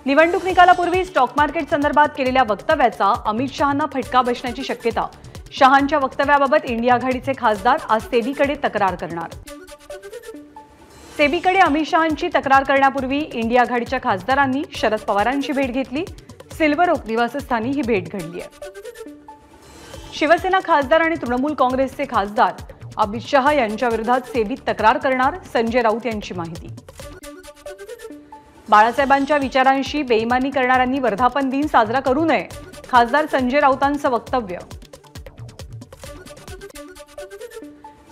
निवडणूक निकालापूर्वी stock market संदर्भात केलेल्या वक्तव्याचा अमित शहांना फटका बसण्याची शक्यता। शहांच्या वक्तव्याबाबत इंडिया आघाडीचे खासदार आज सेबीकडे तक्रार करणार। सेबीकडे अमित शहांची तक्रार करण्यापूर्वी इंडिया आघाडीच्या खासदारांनी शरद पवारांची भेट घेतली। सिल्वर ओक निवासस्थानी ही भेट घडली आहे। शिवसेना खासदार आणि तृणमूल काँग्रेसचे खासदार अमित शहा यांच्या विरोधात सेबीत तक्रार करणार। संजय राऊत यांची माहिती। बाळासाहेबांच्या विचारांशी बेईमानी करणाऱ्यांनी वर्धापन दिन साजरा करू नये, खासदार संजय राऊतांचं वक्तव्य।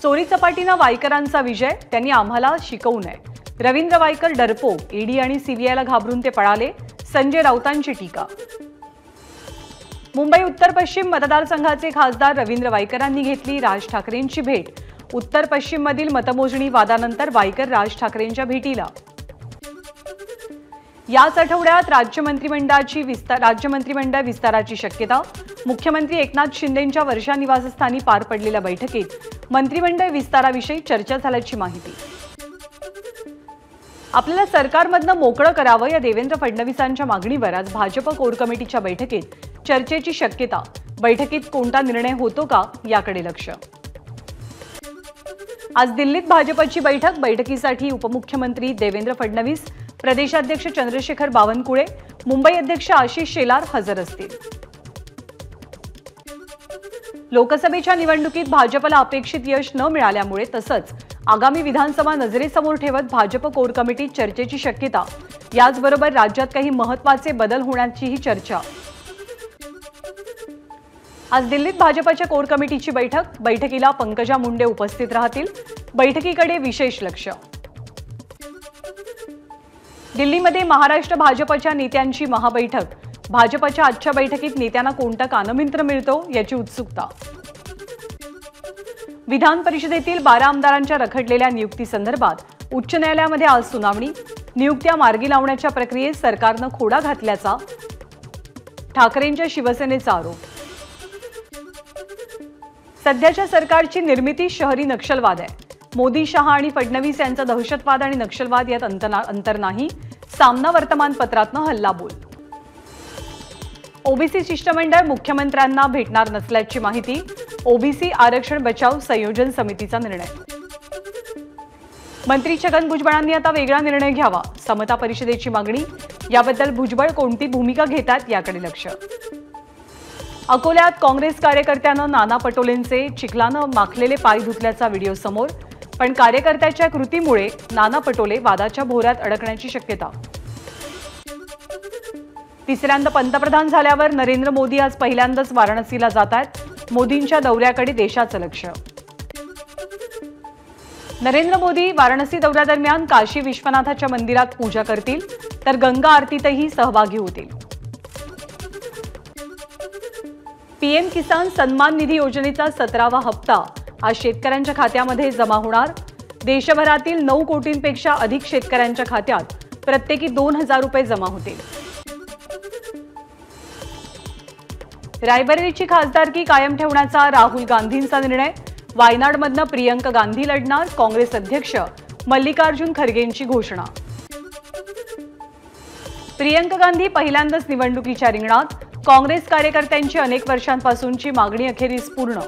चोरी चपाटीनं वायकरांचा विजय, त्यांनी आम्हाला शिकवू नये। रवींद्र वायकर डरपोक, ईडी आणि सीबीआयला घाबरून ते पळाले, संजय राऊतांची टीका। मुंबई उत्तर पश्चिम मतदारसंघाचे खासदार रवींद्र वायकरांनी घेतली राज ठाकरेंची भेट। उत्तर पश्चिम मधील मतमोजणी वादानंतर वायकर राज ठाकरेंच्या भेटीला। याच आठवड्यात राज्य मंत्रिमंडळ विस्ताराची शक्यता। मुख्यमंत्री एकनाथ शिंदेंच्या वर्षा निवासस्थानी पार पडलेल्या बैठकीत मंत्रिमंडळ विस्ताराविषयी चर्चा झाल्याची माहिती। आपल्याला सरकारमधनं मोकळं करावं या देवेंद्र फडणवीसांच्या मागणीवर आज भाजप कोर कमिटीच्या बैठकीत चर्चेची शक्यता। बैठकीत कोणता निर्णय होतो का याकडे लक्ष। आज दिल्लीत भाजपची बैठक। बैठकीसाठी उपमुख्यमंत्री देवेंद्र फडणवीस, प्रदेशाध्यक्ष चंद्रशेखर बावनकुळे, मुंबई अध्यक्ष आशिष शेलार हजर असतील। लोकसभेच्या निवडणुकीत भाजपला अपेक्षित यश न मिळाल्यामुळे तसंच आगामी विधानसभा नजरेसमोर ठेवत भाजप कोर कमिटीत चर्चेची शक्यता। याचबरोबर राज्यात काही महत्त्वाचे बदल होण्याचीही चर्चा। आज दिल्लीत भाजपच्या कोर कमिटीची बैठक। बैठकीला पंकजा मुंडे उपस्थित राहतील। बैठकीकडे विशेष लक्ष। दिल्लीमध्ये महाराष्ट्र भाजपच्या नेत्यांची महाबैठक। भाजपच्या आजच्या बैठकीत नेत्यांना कोणता कानमिंत्र मिळतो याची उत्सुकता। विधान परिषदेतील 12 आमदारांच्या रखडलेल्या नियुक्तीसंदर्भात उच्च न्यायालयामध्ये आज सुनावणी। नियुक्त्या मार्गी लावण्याच्या प्रक्रियेत सरकारनं खोडा घातल्याचा ठाकरेंच्या शिवसेनेचा आरोप। सध्याच्या सरकारची निर्मिती शहरी नक्षलवाद आहे। मोदी, शहा आणि फडणवीस यांचा दहशतवाद आणि नक्षलवाद यात अंतर नाही। सामना वर्तमानपत्रातनं हल्लाबोल। ओबीसी शिष्टमंडळ मुख्यमंत्र्यांना भेटणार नसल्याची माहिती। ओबीसी आरक्षण बचाव संयोजन समितीचा निर्णय। मंत्री छगन भुजबळांनी आता वेगळा निर्णय घ्यावा, समता परिषदेची मागणी। याबद्दल भुजबळ कोणती भूमिका घेतात याकडे लक्ष। अकोल्यात काँग्रेस कार्यकर्त्यानं नाना पटोलेंचे चिखलानं माखलेले पाय धुतल्याचा व्हिडिओ समोर, पण कार्यकर्त्याच्या कृतीमुळे नाना पटोले वादाच्या भोवऱ्यात अडकण्याची शक्यता। तिसऱ्यांदा पंतप्रधान झाल्यावर नरेंद्र मोदी आज पहिल्यांदाच वाराणसीला जात आहेत। मोदींच्या दौऱ्याकडे देशाचं लक्ष। नरेंद्र मोदी वाराणसी दौऱ्यादरम्यान काशी विश्वनाथाच्या मंदिरात पूजा करतील, तर गंगा आरतीतही सहभागी होतील। पीएम किसान सन्मान निधी योजनेचा 17वा हप्ता आज शेतकऱ्यांच्या खात्यामध्ये जमा होणार। देशभरातील 9 कोटींपेक्षा अधिक शेतकऱ्यांच्या खात्यात प्रत्येकी 2000 रुपये जमा होतील। रायबरेलीची खासदारकी कायम ठेवण्याचा राहुल गांधींचा निर्णय। वायनाडमधनं प्रियंका गांधी लढणार। काँग्रेस अध्यक्ष मल्लिकार्जुन खरगेंची घोषणा। प्रियंका गांधी पहिल्यांदाच निवडणुकीच्या रिंगणात। काँग्रेस कार्यकर्त्यांची अनेक वर्षांपासूनची मागणी अखेरीस पूर्ण।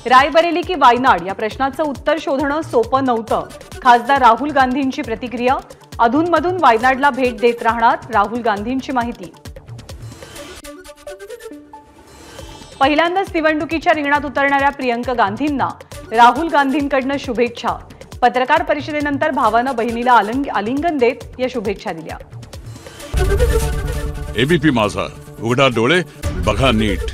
रायबरेली की वायनाड या प्रश्नाचं उत्तर शोधणं सोपं नव्हतं। खासदार राहुल गांधींची प्रतिक्रिया। अधूनमधून वायनाडला भेट देत राहणार राहुल गांधींची माहिती। पहिल्यांदाच निवडणुकीच्या रिंगणात उतरणाऱ्या प्रियंका गांधींना राहुल गांधींकडून शुभेच्छा। पत्रकार परिषदेनंतर भावानं बहिणीला आलिंगन देत या शुभेच्छा दिल्या। एबीपी माझा, उघडा डोळे बघा नीट।